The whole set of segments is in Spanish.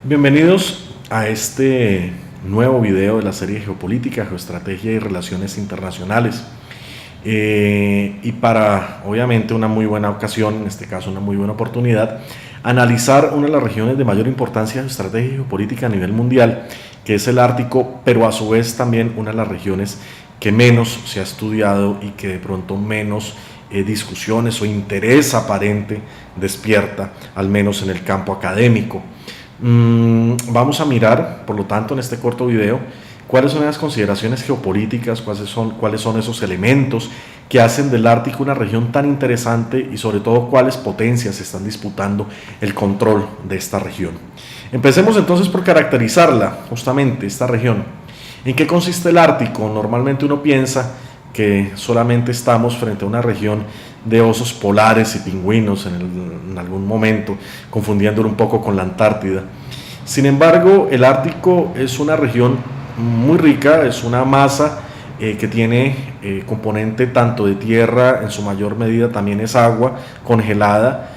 Bienvenidos a este nuevo video de la serie Geopolítica, Geoestrategia y Relaciones Internacionales. Y para, obviamente, una muy buena ocasión, en este caso una muy buena oportunidad, analizar una de las regiones de mayor importancia geoestratégica y geopolítica a nivel mundial, que es el Ártico, pero a su vez también una de las regiones que menos se ha estudiado y que de pronto menos discusiones o interés aparente despierta, al menos en el campo académico. Vamos a mirar, por lo tanto, en este corto video, cuáles son las consideraciones geopolíticas, cuáles son esos elementos que hacen del Ártico una región tan interesante y sobre todo cuáles potencias están disputando el control de esta región. Empecemos entonces por caracterizarla, justamente esta región. ¿En qué consiste el Ártico? Normalmente uno piensa que solamente estamos frente a una región de osos polares y pingüinos en algún momento, confundiéndolo un poco con la Antártida. Sin embargo, el Ártico es una región muy rica, es una masa que tiene componente tanto de tierra, en su mayor medida también es agua congelada,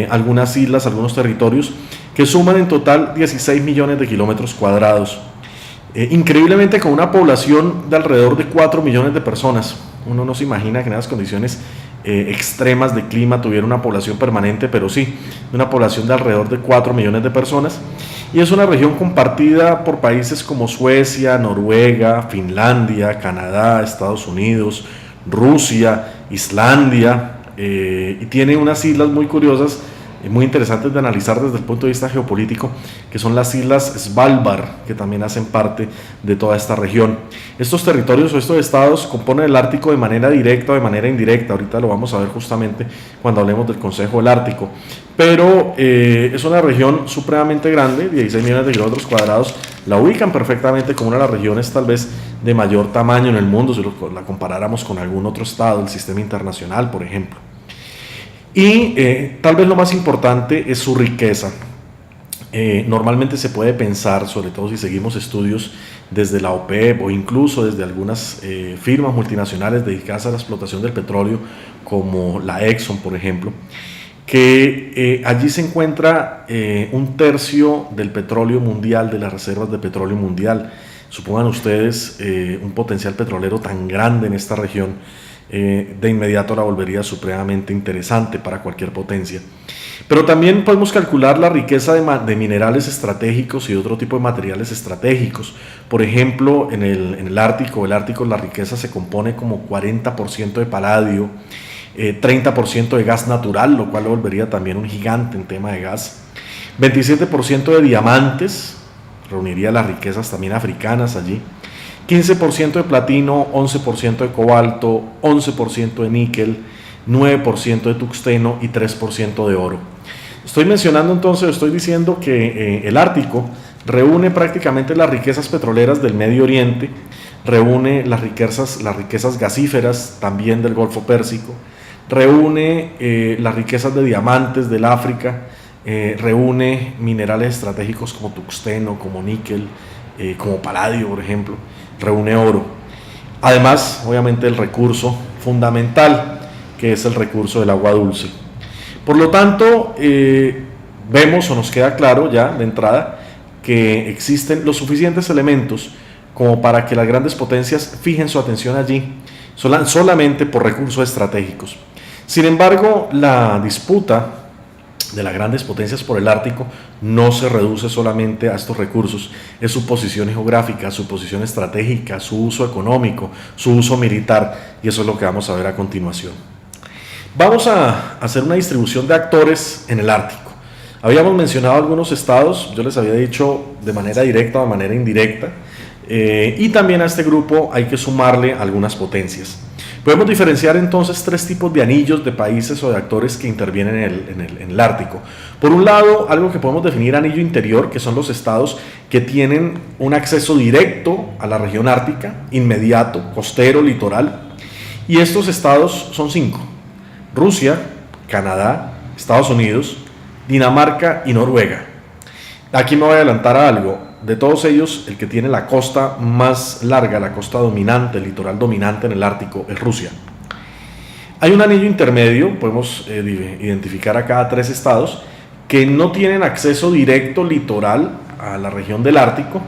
algunas islas, algunos territorios, que suman en total 16 millones de kilómetros cuadrados. Increíblemente, con una población de alrededor de 4 millones de personas. Uno no se imagina que en esas condiciones extremas de clima tuviera una población permanente, pero sí, una población de alrededor de 4 millones de personas. Y es una región compartida por países como Suecia, Noruega, Finlandia, Canadá, Estados Unidos, Rusia, Islandia, y tiene unas islas muy curiosas, muy interesantes de analizar desde el punto de vista geopolítico, que son las islas Svalbard, que también hacen parte de toda esta región. Estos territorios o estos estados componen el Ártico de manera directa o de manera indirecta. Ahorita lo vamos a ver justamente cuando hablemos del Consejo del Ártico. Pero es una región supremamente grande, 16 millones de kilómetros cuadrados. La ubican perfectamente como una de las regiones tal vez de mayor tamaño en el mundo, si la comparáramos con algún otro estado del sistema internacional, por ejemplo. Y tal vez lo más importante es su riqueza. Normalmente se puede pensar, sobre todo si seguimos estudios desde la OPEP o incluso desde algunas firmas multinacionales dedicadas a la explotación del petróleo, como la Exxon, por ejemplo, que allí se encuentra un tercio del petróleo mundial, de las reservas de petróleo mundial. Supongan ustedes un potencial petrolero tan grande en esta región. De inmediato la volvería supremamente interesante para cualquier potencia. Pero también podemos calcular la riqueza de minerales estratégicos y otro tipo de materiales estratégicos. Por ejemplo, en el Ártico, la riqueza se compone como 40% de paladio, 30% de gas natural, lo cual lo volvería también un gigante en tema de gas, 27% de diamantes, reuniría las riquezas también africanas allí, 15% de platino, 11% de cobalto, 11% de níquel, 9% de tuxteno y 3% de oro. Estoy diciendo que el Ártico reúne prácticamente las riquezas petroleras del Medio Oriente, reúne las riquezas gasíferas también del Golfo Pérsico, reúne las riquezas de diamantes del África, reúne minerales estratégicos como tuxteno, como níquel, como paladio, por ejemplo, reúne oro. Además, obviamente, el recurso fundamental, que es el recurso del agua dulce. Por lo tanto, vemos o nos queda claro ya de entrada que existen los suficientes elementos como para que las grandes potencias fijen su atención allí, solamente por recursos estratégicos. Sin embargo, la disputa de las grandes potencias por el Ártico no se reduce solamente a estos recursos, es su posición geográfica, su posición estratégica, su uso económico, su uso militar, y eso es lo que vamos a ver a continuación. Vamos a hacer una distribución de actores en el Ártico. Habíamos mencionado algunos estados, yo les había dicho de manera directa o de manera indirecta, y también a este grupo hay que sumarle algunas potencias. Podemos diferenciar entonces tres tipos de anillos de países o de actores que intervienen en el Ártico. Por un lado, algo que podemos definir anillo interior, que son los estados que tienen un acceso directo a la región ártica, inmediato, costero, litoral. Y estos estados son 5: Rusia, Canadá, Estados Unidos, Dinamarca y Noruega. Aquí me voy a adelantar a algo. De todos ellos, el que tiene la costa más larga, la costa dominante, el litoral dominante en el Ártico, es Rusia. Hay un anillo intermedio, podemos identificar acá a 3 estados que no tienen acceso directo litoral a la región del Ártico,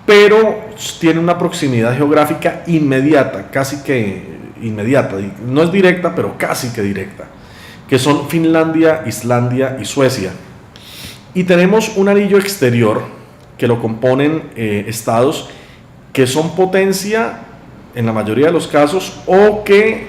pero tiene una proximidad geográfica inmediata, casi que inmediata, no es directa, pero casi que directa, que son Finlandia, Islandia y Suecia. Y tenemos un anillo exterior que lo componen estados que son potencia en la mayoría de los casos o que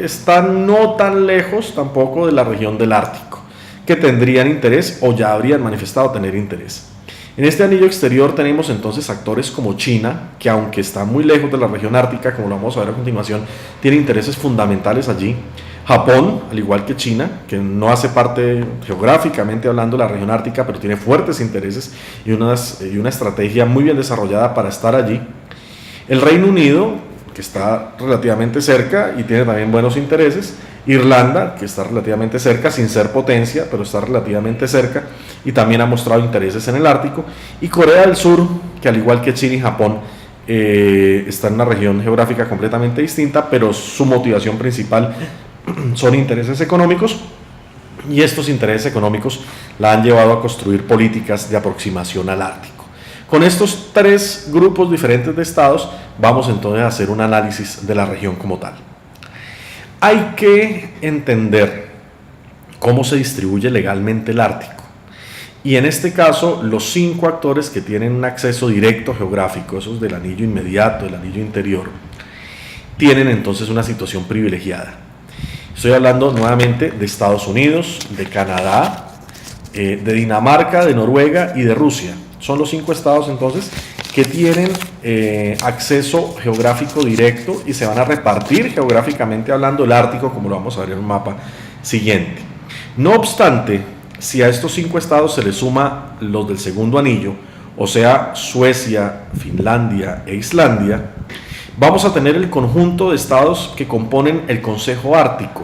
están no tan lejos tampoco de la región del Ártico, que tendrían interés o ya habrían manifestado tener interés. En este anillo exterior tenemos entonces actores como China, que aunque está muy lejos de la región ártica, como lo vamos a ver a continuación, tiene intereses fundamentales allí. Japón, al igual que China, que no hace parte geográficamente hablando de la región ártica, pero tiene fuertes intereses y una estrategia muy bien desarrollada para estar allí. El Reino Unido, que está relativamente cerca y tiene también buenos intereses. Irlanda, que está relativamente cerca, sin ser potencia, pero está relativamente cerca y también ha mostrado intereses en el Ártico. Y Corea del Sur, que al igual que China y Japón, está en una región geográfica completamente distinta, pero su motivación principal son intereses económicos, y estos intereses económicos la han llevado a construir políticas de aproximación al Ártico. Con estos tres grupos diferentes de estados vamos entonces a hacer un análisis de la región como tal. Hay que entender cómo se distribuye legalmente el Ártico, y en este caso los 5 actores que tienen un acceso directo geográfico, esos del anillo inmediato, del anillo interior, tienen entonces una situación privilegiada. Estoy hablando nuevamente de Estados Unidos, de Canadá, de Dinamarca, de Noruega y de Rusia. Son los 5 estados entonces que tienen acceso geográfico directo y se van a repartir geográficamente hablando el Ártico, como lo vamos a ver en un mapa siguiente. No obstante, si a estos 5 estados se les suma los del segundo anillo, o sea, Suecia, Finlandia e Islandia, vamos a tener el conjunto de estados que componen el Consejo Ártico.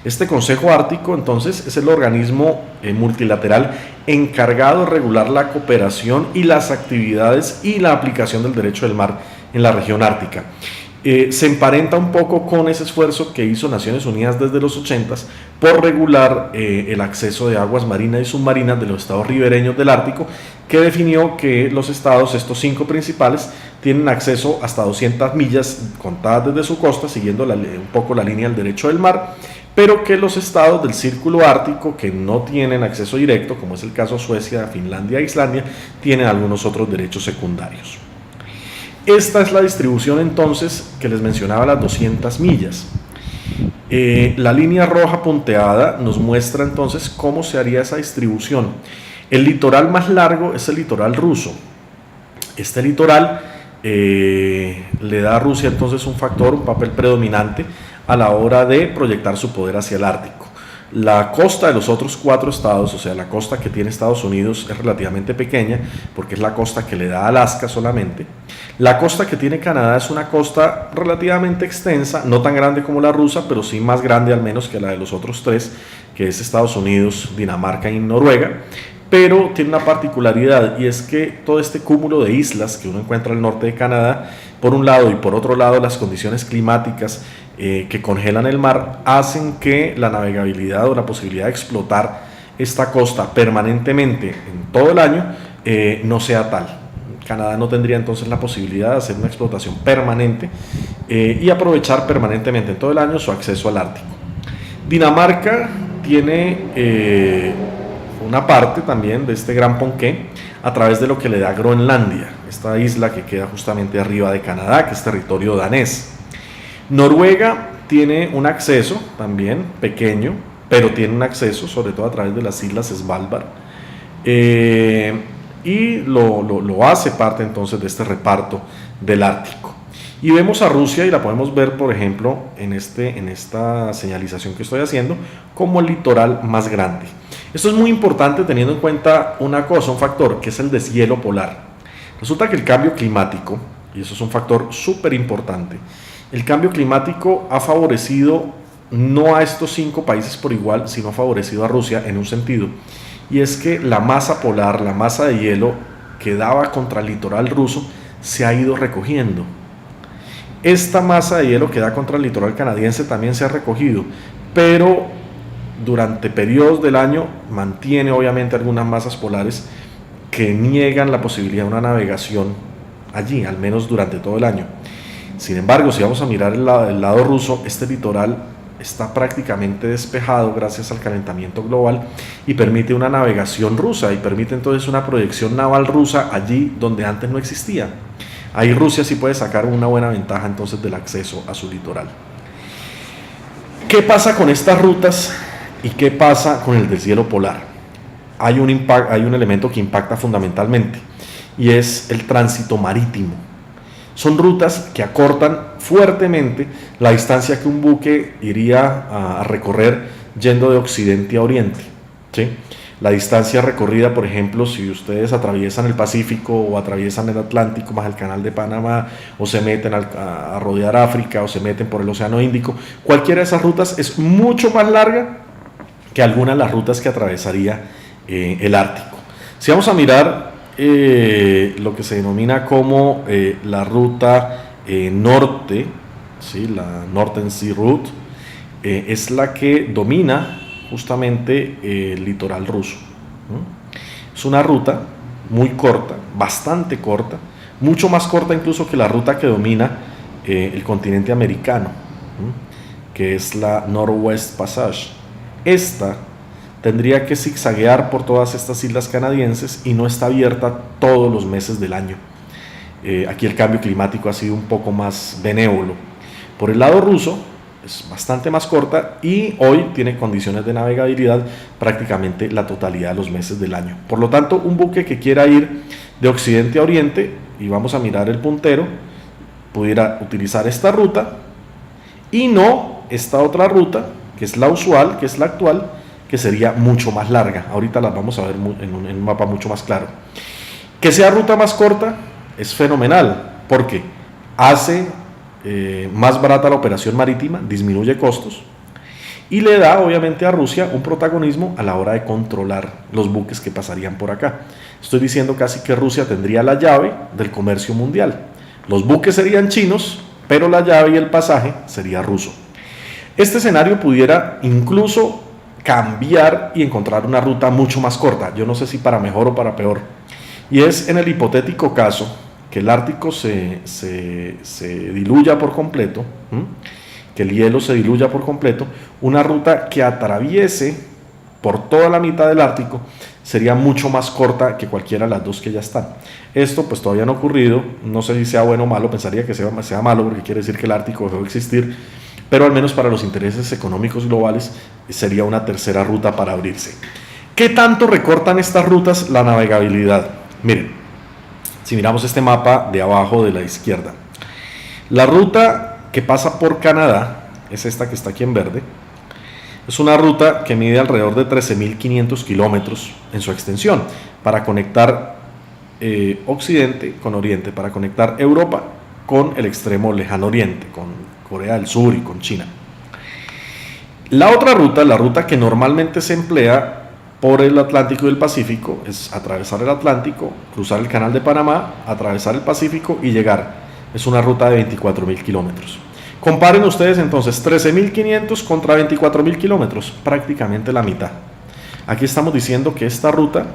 Este Consejo Ártico, entonces, es el organismo multilateral encargado de regular la cooperación y las actividades y la aplicación del derecho del mar en la región ártica. Se emparenta un poco con ese esfuerzo que hizo Naciones Unidas desde los 80s por regular el acceso de aguas marinas y submarinas de los estados ribereños del Ártico, que definió que los estados, estos 5 principales, tienen acceso hasta 200 millas contadas desde su costa, siguiendo un poco la línea del derecho del mar, pero que los estados del Círculo Ártico que no tienen acceso directo, como es el caso de Suecia, Finlandia e Islandia, tienen algunos otros derechos secundarios. Esta es la distribución entonces que les mencionaba, las 200 millas. La línea roja punteada nos muestra entonces cómo se haría esa distribución. El litoral más largo es el litoral ruso. Este litoral le da a Rusia entonces un papel predominante a la hora de proyectar su poder hacia el Ártico. La costa de los otros 4 estados, o sea, la costa que tiene Estados Unidos, es relativamente pequeña, porque es la costa que le da a Alaska solamente. La costa que tiene Canadá es una costa relativamente extensa, no tan grande como la rusa, pero sí más grande al menos que la de los otros 3, que es Estados Unidos, Dinamarca y Noruega. Pero tiene una particularidad, y es que todo este cúmulo de islas que uno encuentra al norte de Canadá, por un lado, y por otro lado las condiciones climáticas que congelan el mar, hacen que la navegabilidad o la posibilidad de explotar esta costa permanentemente en todo el año no sea tal. Canadá no tendría entonces la posibilidad de hacer una explotación permanente y aprovechar permanentemente en todo el año su acceso al Ártico. Dinamarca tiene una parte también de este gran ponqué a través de lo que le da Groenlandia, esta isla que queda justamente arriba de Canadá, que es territorio danés. Noruega tiene un acceso también pequeño, pero tiene un acceso sobre todo a través de las islas Svalbard, y lo hace parte entonces de este reparto del Ártico. Y vemos a Rusia, y la podemos ver por ejemplo en esta señalización que estoy haciendo, como el litoral más grande. Esto es muy importante teniendo en cuenta una cosa, un factor, que es el deshielo polar. Resulta que el cambio climático, y eso es un factor súper importante, el cambio climático ha favorecido no a estos 5 países por igual, sino ha favorecido a Rusia en un sentido, y es que la masa polar, la masa de hielo que daba contra el litoral ruso, se ha ido recogiendo. Esta masa de hielo que da contra el litoral canadiense también se ha recogido, pero durante periodos del año mantiene obviamente algunas masas polares que niegan la posibilidad de una navegación allí, al menos durante todo el año. Sin embargo, si vamos a mirar el lado ruso, este litoral está prácticamente despejado gracias al calentamiento global y permite una navegación rusa y permite entonces una proyección naval rusa allí donde antes no existía. Ahí Rusia sí puede sacar una buena ventaja entonces del acceso a su litoral. ¿Qué pasa con estas rutas y qué pasa con el deshielo polar? Hay un elemento que impacta fundamentalmente y es el tránsito marítimo. Son rutas que acortan fuertemente la distancia que un buque iría a recorrer yendo de occidente a oriente, ¿sí? La distancia recorrida, por ejemplo, si ustedes atraviesan el Pacífico o atraviesan el Atlántico más el Canal de Panamá o se meten a rodear África o se meten por el Océano Índico, cualquiera de esas rutas es mucho más larga que alguna de las rutas que atravesaría el Ártico. Si vamos a mirar lo que se denomina como la ruta norte, ¿sí? La Northern Sea Route, es la que domina justamente el litoral ruso. Es una ruta muy corta, bastante corta, mucho más corta incluso que la ruta que domina el continente americano, que es la Northwest Passage. Esta tendría que zigzaguear por todas estas islas canadienses y no está abierta todos los meses del año. Aquí el cambio climático ha sido un poco más benévolo. Por el lado ruso es bastante más corta y hoy tiene condiciones de navegabilidad prácticamente la totalidad de los meses del año. Por lo tanto, un buque que quiera ir de occidente a oriente, y vamos a mirar el puntero, pudiera utilizar esta ruta y no esta otra ruta, que es la usual, que es la actual, que sería mucho más larga. Ahorita las vamos a ver en un mapa mucho más claro. Que sea ruta más corta es fenomenal, porque hace más barata la operación marítima, disminuye costos y le da obviamente a Rusia un protagonismo a la hora de controlar los buques que pasarían por acá. Estoy diciendo casi que Rusia tendría la llave del comercio mundial. Los buques serían chinos, pero la llave y el pasaje sería ruso. Este escenario pudiera incluso cambiar y encontrar una ruta mucho más corta, yo no sé si para mejor o para peor, y es en el hipotético caso que el Ártico se diluya por completo, que el hielo se diluya por completo, una ruta que atraviese por toda la mitad del Ártico sería mucho más corta que cualquiera de las dos que ya están. Esto pues todavía no ha ocurrido, no sé si sea bueno o malo, pensaría que sea malo porque quiere decir que el Ártico dejó de existir, pero al menos para los intereses económicos globales sería una tercera ruta para abrirse. ¿Qué tanto recortan estas rutas la navegabilidad? Miren, si miramos este mapa de abajo de la izquierda, la ruta que pasa por Canadá es esta que está aquí en verde. Es una ruta que mide alrededor de 13.500 kilómetros en su extensión para conectar Occidente con Oriente, para conectar Europa con el extremo lejano Oriente, con Corea del Sur y con China. La otra ruta, la ruta que normalmente se emplea por el Atlántico y el Pacífico, es atravesar el Atlántico, cruzar el Canal de Panamá, atravesar el Pacífico y llegar. Es una ruta de 24.000 kilómetros. Comparen ustedes entonces 13.500 contra 24.000 kilómetros, prácticamente la mitad. Aquí estamos diciendo que esta ruta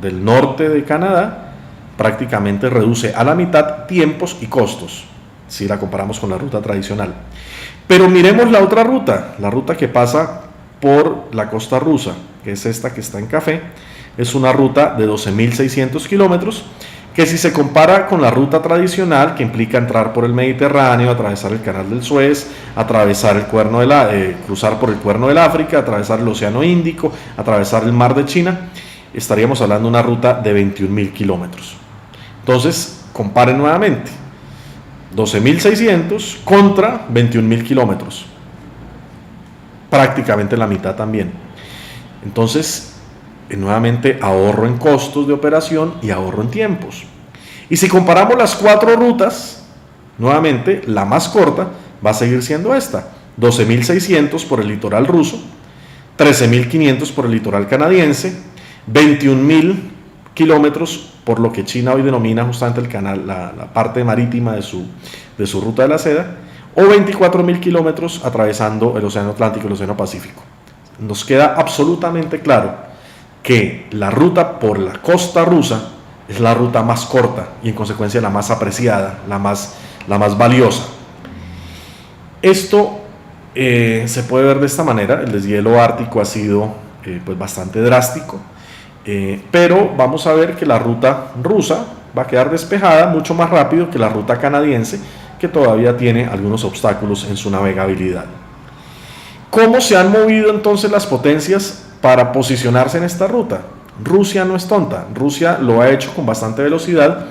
del norte de Canadá prácticamente reduce a la mitad tiempos y costos, si la comparamos con la ruta tradicional. Pero miremos la otra ruta, la ruta que pasa por la costa rusa, que es esta que está en café. Es una ruta de 12.600 kilómetros, que si se compara con la ruta tradicional, que implica entrar por el Mediterráneo, atravesar el Canal del Suez, atravesar el cuerno cruzar por el Cuerno del África, atravesar el Océano Índico, atravesar el Mar de China, estaríamos hablando de una ruta de 21.000 kilómetros. Entonces, comparen nuevamente, 12.600 contra 21.000 kilómetros, prácticamente la mitad también. Entonces, nuevamente ahorro en costos de operación y ahorro en tiempos. Y si comparamos las cuatro rutas, nuevamente la más corta va a seguir siendo esta: 12.600 por el litoral ruso, 13.500 por el litoral canadiense, 21.000 kilómetros por lo que China hoy denomina justamente el canal, la parte marítima de su ruta de la seda, o 24.000 kilómetros atravesando el Océano Atlántico y el Océano Pacífico. Nos queda absolutamente claro que la ruta por la costa rusa es la ruta más corta y en consecuencia la más apreciada, la más valiosa. Esto se puede ver de esta manera. El deshielo ártico ha sido pues bastante drástico, pero vamos a ver que la ruta rusa va a quedar despejada mucho más rápido que la ruta canadiense, que todavía tiene algunos obstáculos en su navegabilidad. ¿Cómo se han movido entonces las potencias para posicionarse en esta ruta? Rusia no es tonta, Rusia lo ha hecho con bastante velocidad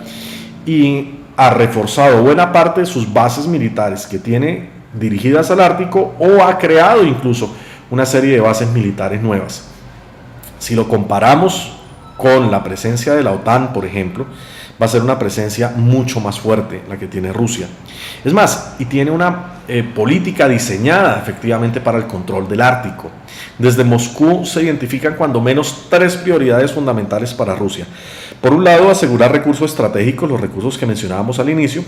y ha reforzado buena parte de sus bases militares que tiene dirigidas al Ártico, o ha creado incluso una serie de bases militares nuevas. Si lo comparamos con la presencia de la OTAN, por ejemplo, va a ser una presencia mucho más fuerte la que tiene Rusia. Es más, y tiene una política diseñada efectivamente para el control del Ártico. Desde Moscú se identifican cuando menos 3 prioridades fundamentales para Rusia. Por un lado, asegurar recursos estratégicos, los recursos que mencionábamos al inicio.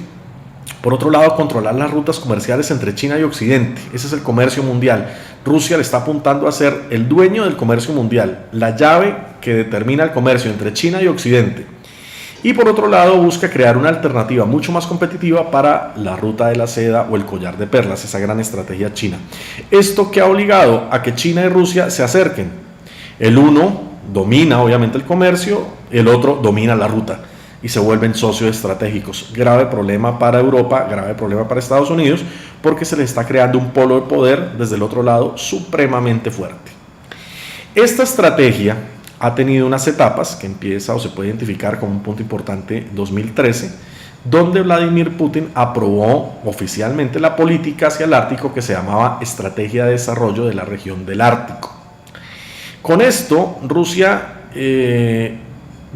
Por otro lado, controlar las rutas comerciales entre China y Occidente. Ese es el comercio mundial. Rusia le está apuntando a ser el dueño del comercio mundial, la llave que determina el comercio entre China y Occidente. Y por otro lado, busca crear una alternativa mucho más competitiva para la ruta de la seda o el collar de perlas, esa gran estrategia china. Esto que ha obligado a que China y Rusia se acerquen. El uno domina obviamente el comercio, el otro domina la ruta y se vuelven socios estratégicos. Grave problema para Europa, grave problema para Estados Unidos, porque se le está creando un polo de poder desde el otro lado supremamente fuerte. Esta estrategia ha tenido unas etapas que empieza o se puede identificar como un punto importante en 2013, donde Vladimir Putin aprobó oficialmente la política hacia el Ártico que se llamaba Estrategia de Desarrollo de la Región del Ártico. Con esto, Rusia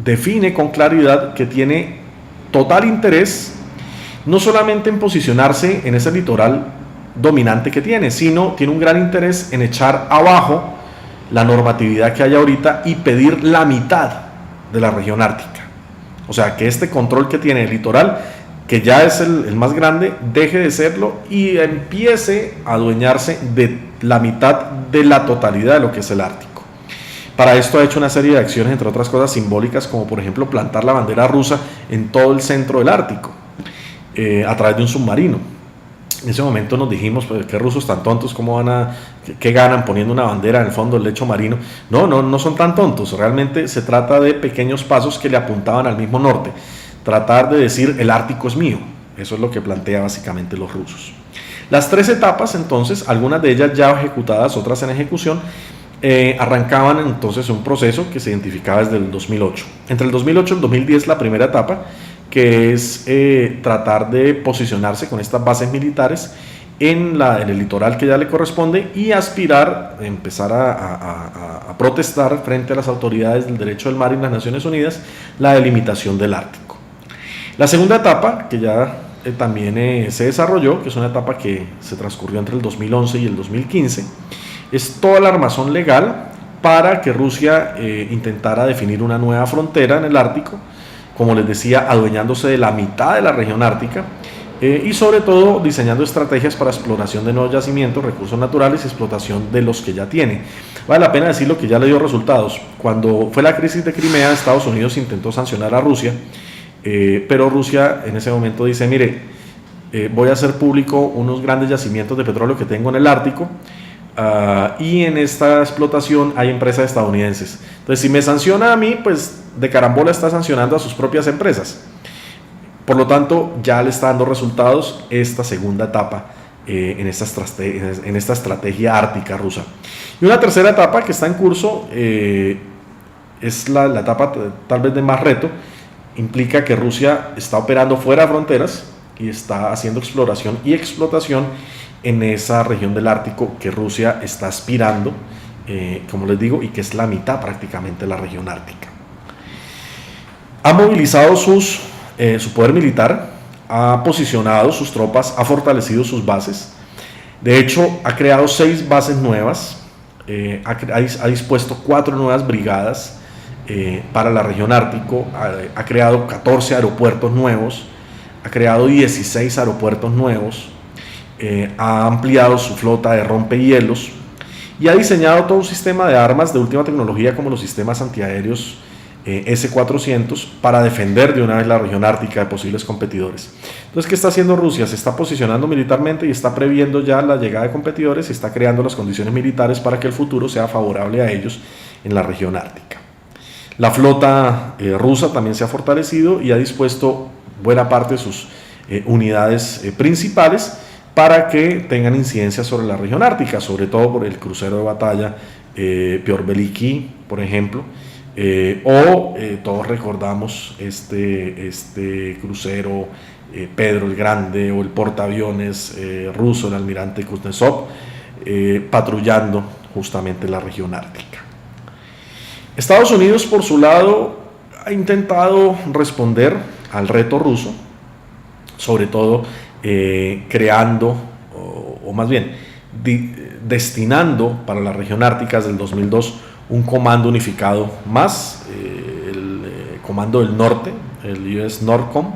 define con claridad que tiene total interés no solamente en posicionarse en ese litoral dominante que tiene, sino tiene un gran interés en echar abajo la normatividad que hay ahorita y pedir la mitad de la región ártica. O sea, que este control que tiene el litoral, que ya es el más grande, deje de serlo y empiece a adueñarse de la mitad de la totalidad de lo que es el Ártico. Para esto ha hecho una serie de acciones, entre otras cosas simbólicas, como por ejemplo plantar la bandera rusa en todo el centro del Ártico, a través de un submarino. En ese momento nos dijimos, pues, qué rusos tan tontos, cómo qué ganan poniendo una bandera en el fondo del lecho marino. No son tan tontos, realmente se trata de pequeños pasos que le apuntaban al mismo norte. Tratar de decir, el Ártico es mío, eso es lo que plantean básicamente los rusos. Las 3 etapas, entonces, algunas de ellas ya ejecutadas, otras en ejecución, arrancaban entonces un proceso que se identificaba desde el 2008. Entre el 2008 y el 2010 la primera etapa, que es tratar de posicionarse con estas bases militares en el litoral que ya le corresponde y aspirar, empezar a protestar frente a las autoridades del derecho del mar y las Naciones Unidas, la delimitación del Ártico. La segunda etapa, que ya también se desarrolló, que es una etapa que se transcurrió entre el 2011 y el 2015, es toda la armazón legal para que Rusia intentara definir una nueva frontera en el Ártico, como les decía, adueñándose de la mitad de la región ártica y sobre todo diseñando estrategias para exploración de nuevos yacimientos, recursos naturales y explotación de los que ya tiene. Vale la pena decirlo que ya le dio resultados. Cuando fue la crisis de Crimea, Estados Unidos intentó sancionar a Rusia, pero Rusia en ese momento dice, mire, voy a hacer público unos grandes yacimientos de petróleo que tengo en el Ártico, y en esta explotación hay empresas estadounidenses. Entonces, si me sanciona a mí, pues de carambola está sancionando a sus propias empresas. Por lo tanto, ya le está dando resultados esta segunda etapa en esta estrategia ártica rusa. Y una tercera etapa que está en curso es la etapa tal vez de más reto. Implica que Rusia está operando fuera de fronteras y está haciendo exploración y explotación en esa región del Ártico que Rusia está aspirando, como les digo, y que es la mitad prácticamente de la región ártica. Ha movilizado su poder militar, ha posicionado sus tropas, ha fortalecido sus bases. De hecho, ha creado 6 bases nuevas, ha dispuesto 4 nuevas brigadas para la región Ártico, ha creado 14 aeropuertos nuevos, ha creado 16 aeropuertos nuevos, ha ampliado su flota de rompehielos y ha diseñado todo un sistema de armas de última tecnología como los sistemas antiaéreos S-400 para defender de una vez la región ártica de posibles competidores. Entonces, ¿qué está haciendo Rusia? Se está posicionando militarmente y está previendo ya la llegada de competidores y está creando las condiciones militares para que el futuro sea favorable a ellos en la región ártica. La flota rusa también se ha fortalecido y ha dispuesto buena parte de sus unidades principales para que tengan incidencia sobre la región ártica, sobre todo por el crucero de batalla Pyotr Veliki, por ejemplo, todos recordamos este crucero Pedro el Grande o el portaaviones ruso, el almirante Kuznetsov, patrullando justamente la región ártica. Estados Unidos, por su lado, ha intentado responder al reto ruso, sobre todo creando, o más bien destinando para la región ártica desde el 2002 un comando unificado más, el Comando del Norte, el US NORDCOM.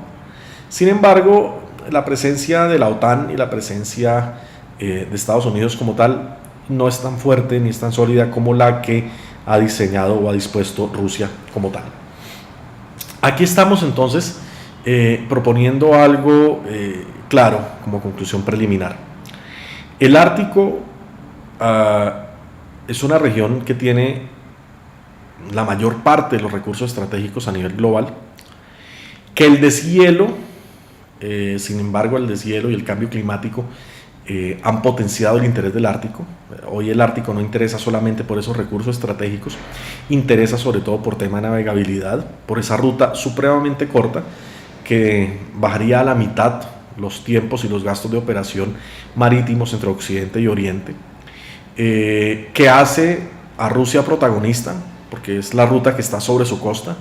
Sin embargo, la presencia de la OTAN y la presencia de Estados Unidos como tal no es tan fuerte ni es tan sólida como la que ha diseñado o ha dispuesto Rusia como tal. Aquí estamos entonces proponiendo algo claro como conclusión preliminar. El Ártico es una región que tiene la mayor parte de los recursos estratégicos a nivel global, que el deshielo, sin embargo, el deshielo y el cambio climático han potenciado el interés del Ártico. Hoy el Ártico no interesa solamente por esos recursos estratégicos, interesa sobre todo por tema de navegabilidad, por esa ruta supremamente corta que bajaría a la mitad los tiempos y los gastos de operación marítimos entre Occidente y Oriente, que hace a Rusia protagonista, porque es la ruta que está sobre su costa,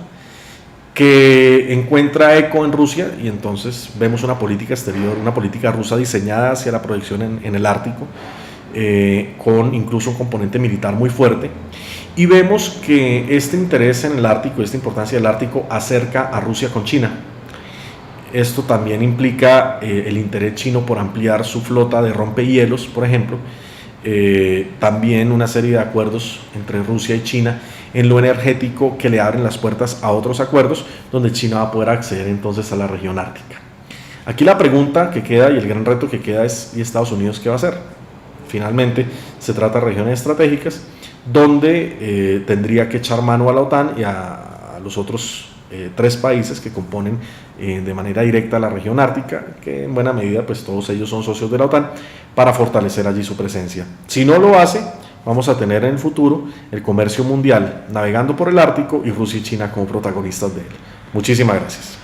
que encuentra eco en Rusia, y entonces vemos una política exterior, una política rusa diseñada hacia la proyección en el Ártico, con incluso un componente militar muy fuerte, y vemos que este interés en el Ártico, esta importancia del Ártico, acerca a Rusia con China. Esto también implica el interés chino por ampliar su flota de rompehielos, por ejemplo, también una serie de acuerdos entre Rusia y China en lo energético que le abren las puertas a otros acuerdos donde China va a poder acceder entonces a la región ártica. Aquí la pregunta que queda y el gran reto que queda es: ¿y Estados Unidos qué va a hacer? Finalmente se trata de regiones estratégicas donde tendría que echar mano a la OTAN y a los otros tres países que componen de manera directa la región ártica, que en buena medida pues todos ellos son socios de la OTAN, para fortalecer allí su presencia. Si no lo hace, vamos a tener en el futuro el comercio mundial navegando por el Ártico y Rusia y China como protagonistas de él. Muchísimas gracias.